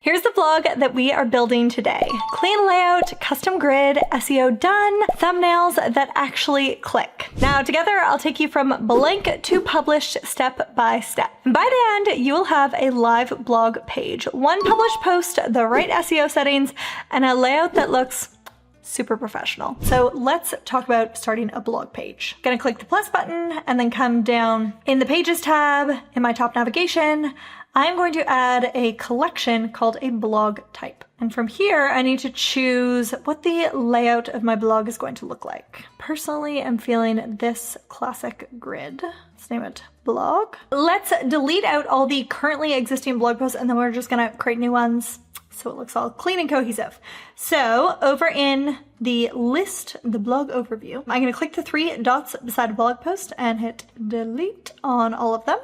Here's the blog that we are building today. Clean layout, custom grid, SEO done, thumbnails that actually click. Now together, I'll take you from blank to published step by step. And by the end, you will have a live blog page, one published post, the right SEO settings, and a layout that looks super professional. So let's talk about starting a blog page. Gonna click the plus button and then come down in the Pages tab in my top navigation. I'm going to add a collection called a blog type. And from here, I need to choose what the layout of my blog is going to look like. Personally, I'm feeling this classic grid. Let's name it blog. Let's delete out all the currently existing blog posts and then we're just gonna create new ones so it looks all clean and cohesive. So over in the list, the blog overview, I'm gonna click the three dots beside a blog post and hit delete on all of them.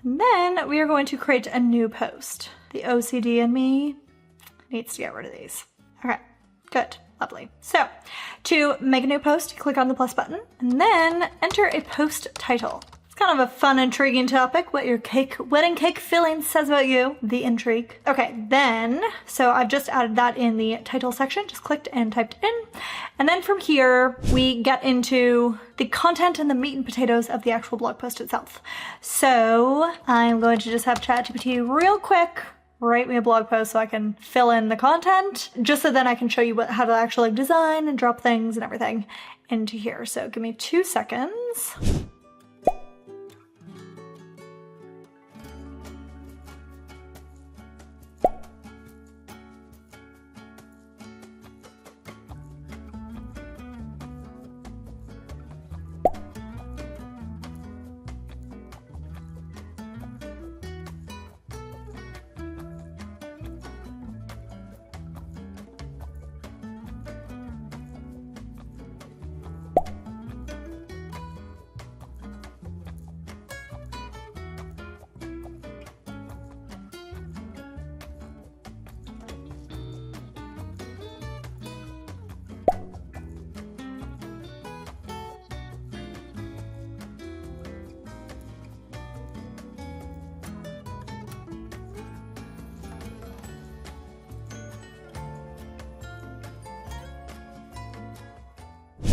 And then we are going to create a new post. The OCD in me needs to get rid of these. Okay, good, lovely. So to make a new post, you click on the plus button and then enter a post title. It's kind of a fun, intriguing topic. What your wedding cake filling says about you, the intrigue. Okay, then, so I've just added that in the title section, just clicked and typed in. And then from here, we get into the content and the meat and potatoes of the actual blog post itself. So I'm going to just have ChatGPT real quick write me a blog post so I can fill in the content, just so then I can show you how to actually design and drop things and everything into here. So give me 2 seconds.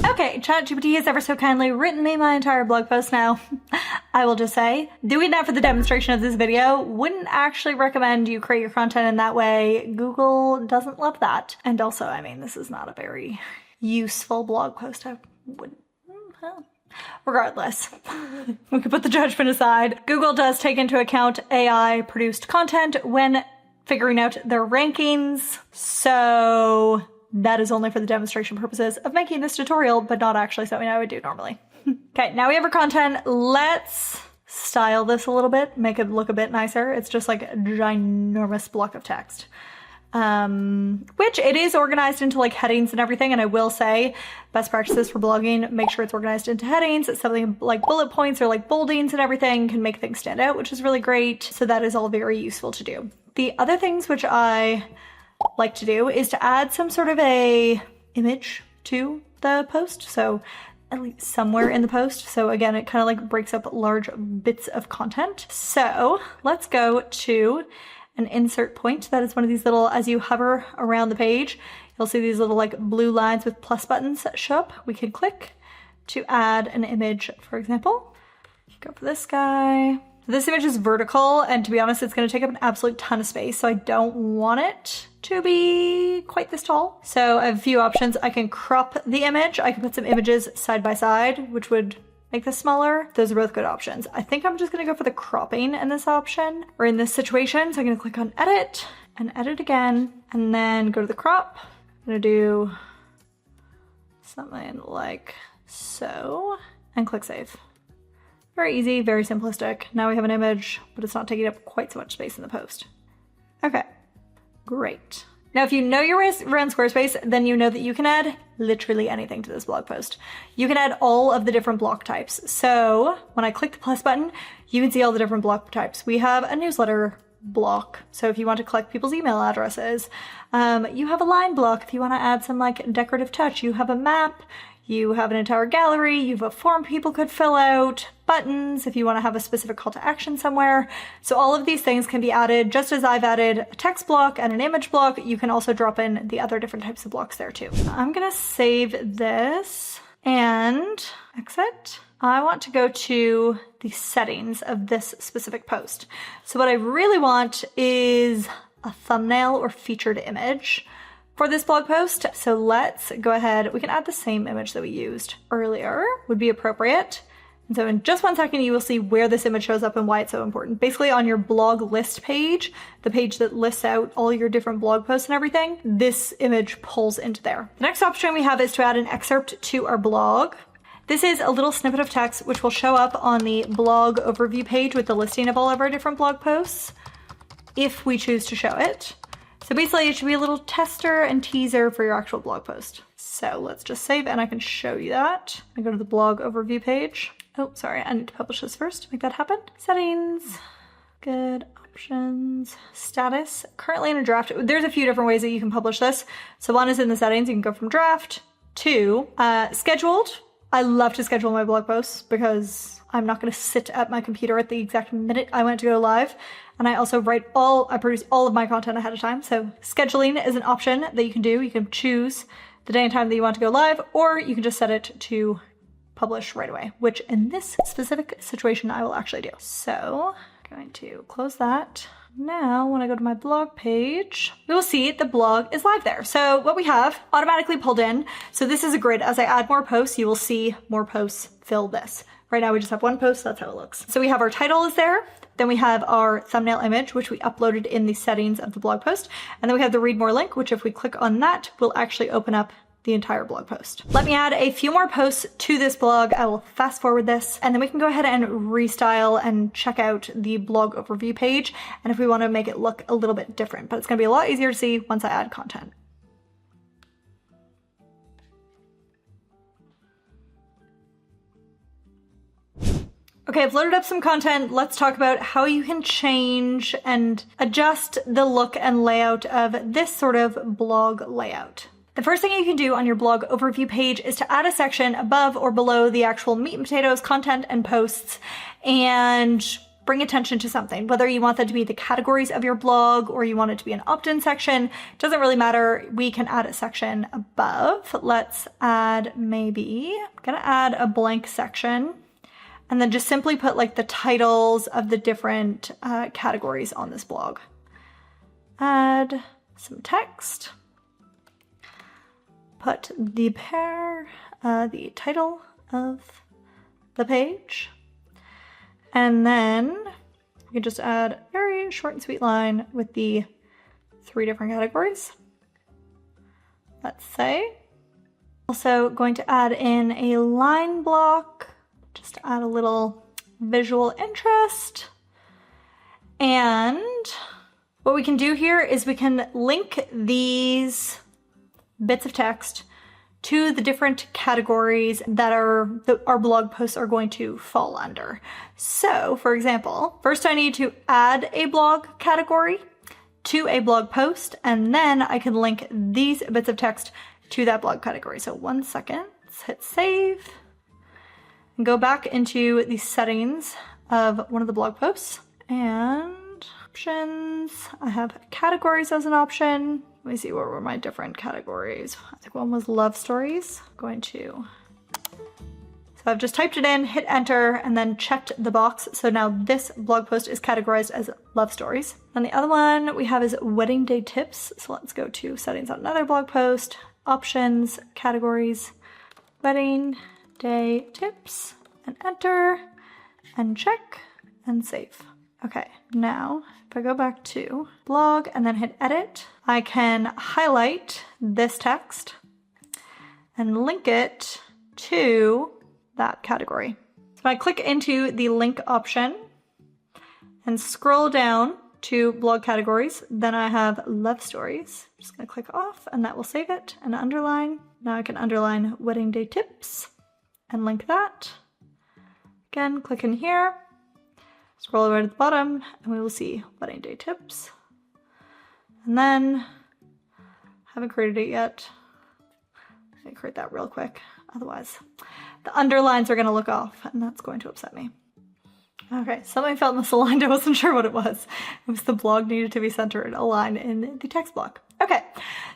Okay, ChatGPT has ever so kindly written me my entire blog post now. I will just say, doing that for the demonstration of this video wouldn't actually recommend you create your content in that way. Google doesn't love that. And also, I mean, this is not a very useful blog post. I wouldn't. Regardless, we can put the judgment aside. Google does take into account AI produced content when figuring out their rankings. So that is only for the demonstration purposes of making this tutorial, but not actually something I would do normally. Okay, now we have our content. Let's style this a little bit, make it look a bit nicer. It's just like a ginormous block of text. Which it is organized into like headings and everything. And I will say, best practices for blogging, make sure it's organized into headings. It's something like bullet points or like boldings and everything can make things stand out, which is really great. So that is all very useful to do. The other things which I like to do is to add some sort of a image to the post. So at least somewhere in the post. So again, it kind of like breaks up large bits of content. So let's go to an insert point. That is one of these little, as you hover around the page, you'll see these little like blue lines with plus buttons that show up. We can click to add an image, for example. Go for this guy. This image is vertical, and to be honest, it's going to take up an absolute ton of space, so I don't want it to be quite this tall. So I have a few options. I can crop the image. I can put some images side by side, which would make this smaller. Those are both good options. I think I'm just going to go for the cropping in this option, or in this situation. So I'm going to click on edit and edit again, and then go to the crop. I'm going to do something like so, and click save. Very easy, very simplistic. Now we have an image, but it's not taking up quite so much space in the post. Okay, great. Now, if you know your way around Squarespace, then you know that you can add literally anything to this blog post. You can add all of the different block types. So when I click the plus button, you can see all the different block types. We have a newsletter block. So if you want to collect people's email addresses, you have a line block. If you want to add some like decorative touch, you have a map, You have an entire gallery, you have a form people could fill out, buttons if you want to have a specific call to action somewhere. So all of these things can be added just as I've added a text block and an image block. You can also drop in the other different types of blocks there too. I'm gonna save this and exit. I want to go to the settings of this specific post. So what I really want is a thumbnail or featured image for this blog post. So let's go ahead. We can add the same image that we used earlier, would be appropriate. And so in just 1 second, you will see where this image shows up and why it's so important. Basically on your blog list page, the page that lists out all your different blog posts and everything, this image pulls into there. The next option we have is to add an excerpt to our blog. This is a little snippet of text which will show up on the blog overview page with the listing of all of our different blog posts, if we choose to show it. So basically it should be a little tester and teaser for your actual blog post. So let's just save and I can show you that. I go to the blog overview page. Oh, sorry, I need to publish this first to make that happen. Settings, good, options, status, currently in a draft. There's a few different ways that you can publish this. So one is in the settings, you can go from draft to scheduled. I love to schedule my blog posts because I'm not going to sit at my computer at the exact minute I want to go live. And I also I produce all of my content ahead of time. So scheduling is an option that you can do. You can choose the day and time that you want to go live, or you can just set it to publish right away, which in this specific situation, I will actually do. So I'm going to close that. Now, when I go to my blog page, we will see the blog is live there. So what we have automatically pulled in. So this is a grid. As I add more posts, you will see more posts fill this. Right now we just have one post, so that's how it looks. So we have our title is there. Then we have our thumbnail image, which we uploaded in the settings of the blog post. And then we have the read more link, which if we click on that, will actually open up the entire blog post. Let me add a few more posts to this blog. I will fast forward this and then we can go ahead and restyle and check out the blog overview page. And if we want to make it look a little bit different, but it's going to be a lot easier to see once I add content. Okay, I've loaded up some content. Let's talk about how you can change and adjust the look and layout of this sort of blog layout. The first thing you can do on your blog overview page is to add a section above or below the actual meat and potatoes content and posts and bring attention to something. Whether you want that to be the categories of your blog or you want it to be an opt-in section, doesn't really matter. We can add a section above. Let's add I'm gonna add a blank section and then just simply put like the titles of the different categories on this blog. Add some text. Put the title of the page, and then we can just add a very short and sweet line with the 3 different categories. Let's say. Also going to add in a line block, just to add a little visual interest. And what we can do here is we can link these bits of text to the different categories that our blog posts are going to fall under. So for example, first I need to add a blog category to a blog post, and then I can link these bits of text to that blog category. So 1 second, let's hit save and go back into the settings of one of the blog posts and options. I have categories as an option. Let me see, what were my different categories? I think one was love stories. So I've just typed it in, hit enter, and then checked the box. So now this blog post is categorized as love stories. And the other one we have is wedding day tips. So let's go to settings on another blog post, options, categories, wedding day tips, and enter, and check, and save. Okay, now if I go back to blog and then hit edit, I can highlight this text and link it to that category. So I click into the link option and scroll down to blog categories, then I have love stories. I'm just gonna click off and that will save it and underline. Now I can underline wedding day tips and link that. Again, click in here. Scroll over to the bottom and we will see wedding day tips. And then, haven't created it yet. Let me create that real quick. Otherwise, the underlines are going to look off, and that's going to upset me. Okay, something felt misaligned. I wasn't sure what it was. It was the blog needed to be centered, aligned in the text block. Okay,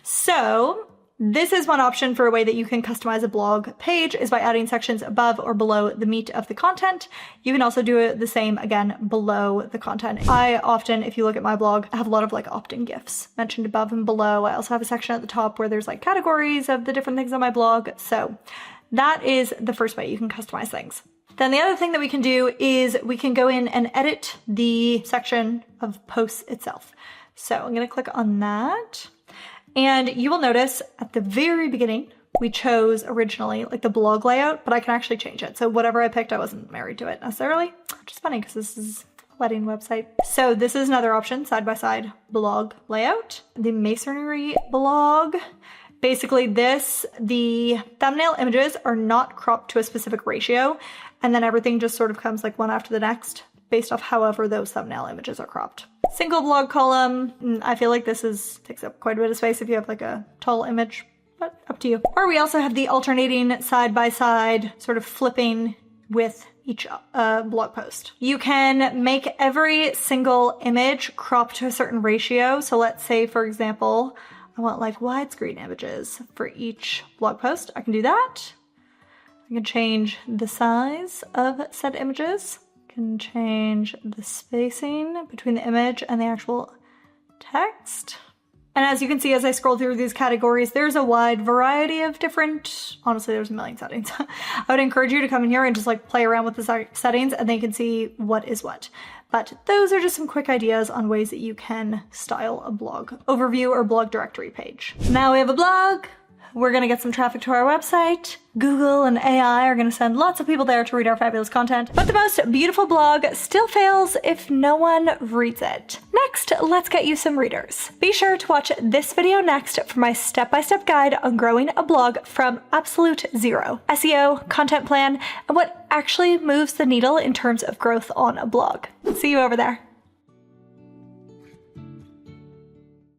so this is one option for a way that you can customize a blog page is by adding sections above or below the meat of the content. You can also do it the same again below the content. I often, if you look at my blog, I have a lot of like opt-in gifts mentioned above and below. I also have a section at the top where there's like categories of the different things on my blog. So that is the first way you can customize things. Then the other thing that we can do is we can go in and edit the section of posts itself. So I'm going to click on that. And you will notice at the very beginning, we chose originally like the blog layout, but I can actually change it. So whatever I picked, I wasn't married to it necessarily, which is funny because this is a wedding website. So this is another option, side-by-side blog layout. The Masonry blog. Basically the thumbnail images are not cropped to a specific ratio, and then everything just sort of comes like one after the next based off however those thumbnail images are cropped. Single blog column, I feel like this takes up quite a bit of space if you have like a tall image, but up to you. Or we also have the alternating side-by-side sort of flipping with each blog post. You can make every single image crop to a certain ratio. So let's say, for example, I want like widescreen images for each blog post. I can do that. I can change the size of said images. I can change the spacing between the image and the actual text. And as you can see, as I scroll through these categories, there's a wide variety of different, honestly, there's a million settings. I would encourage you to come in here and just like play around with the settings, and then you can see what is what. But those are just some quick ideas on ways that you can style a blog overview or blog directory page. Now we have a blog. We're gonna get some traffic to our website. Google and AI are gonna send lots of people there to read our fabulous content. But the most beautiful blog still fails if no one reads it. Next, let's get you some readers. Be sure to watch this video next for my step-by-step guide on growing a blog from absolute zero. SEO, content plan, and what actually moves the needle in terms of growth on a blog. See you over there.